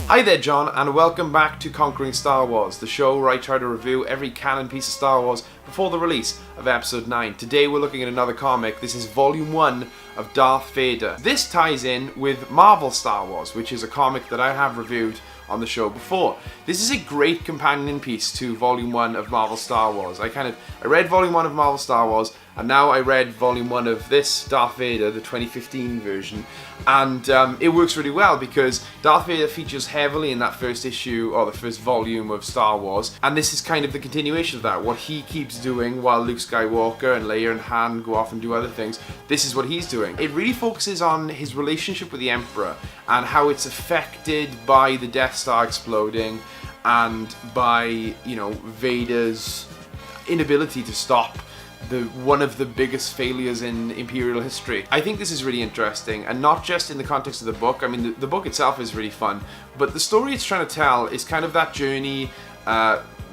Hi there, John, and welcome back to Conquering Star Wars, the show where I try to review every canon piece of Star Wars before the release of Episode 9. Today we're looking at another comic. This is Volume 1 of Darth Vader. This ties in with Marvel Star Wars, which is a comic that I have reviewed on the show before. This is a great companion piece to Volume 1 of Marvel Star Wars. I read Volume 1 of Marvel Star Wars, and now I read Volume 1 of this Darth Vader, the 2015 version, and it works really well because Darth Vader features heavily in that first issue, or the first volume of Star Wars, and this is kind of the continuation of that. What he keeps doing while Luke Skywalker and Leia and Han go off and do other things, this is what he's doing. It really focuses on his relationship with the Emperor and how it's affected by the Death Star exploding and by, you know, Vader's inability to stop one of the biggest failures in Imperial history. I think this is really interesting, and not just in the context of the book. I mean, the book itself is really fun, but the story it's trying to tell is kind of that journey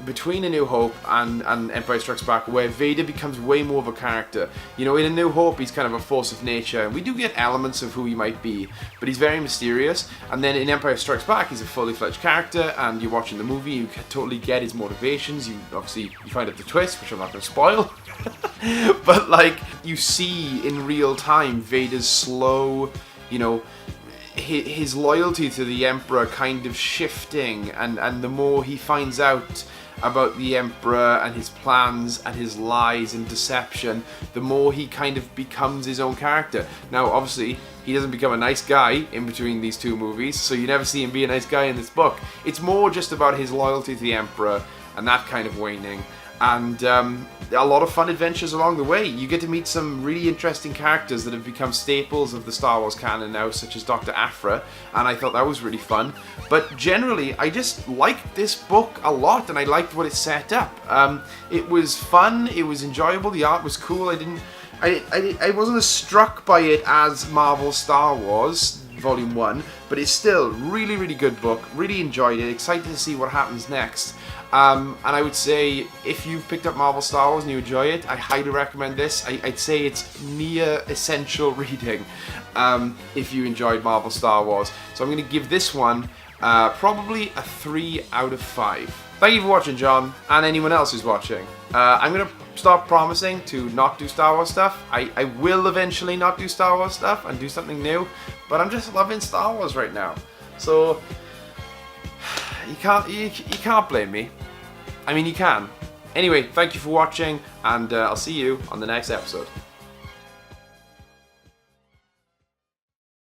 between A New Hope and Empire Strikes Back, where Vader becomes way more of a character. You know, in A New Hope, he's kind of a force of nature, and we do get elements of who he might be, but he's very mysterious. And then in Empire Strikes Back, he's a fully fledged character, and you're watching the movie, you totally get his motivations. You find out the twist, which I'm not going to spoil. But like, you see in real time Vader's slow, you know, his loyalty to the Emperor kind of shifting, and the more he finds out about the Emperor and his plans and his lies and deception, the more he kind of becomes his own character. Now, obviously, he doesn't become a nice guy in between these two movies, so you never see him be a nice guy in this book. It's more just about his loyalty to the Emperor and that kind of waning. And a lot of fun adventures along the way. You get to meet some really interesting characters that have become staples of the Star Wars canon now, such as Dr. Aphra, and I thought that was really fun. But generally, I just liked this book a lot, and I liked what it set up. It was fun, it was enjoyable, the art was cool. I wasn't as struck by it as Marvel Star Wars Volume 1, but it's still really, really good book. Really enjoyed it, excited to see what happens next. And I would say, if you've picked up Marvel Star Wars and you enjoy it, I highly recommend this. I'd say it's near essential reading if you enjoyed Marvel Star Wars. So I'm going to give this one probably a 3 out of 5. Thank you for watching, John, and anyone else who's watching. I'm going to start promising to not do Star Wars stuff. I will eventually not do Star Wars stuff and do something new, but I'm just loving Star Wars right now. So you can't blame me. I mean, you can. Anyway, thank you for watching, and I'll see you on the next episode.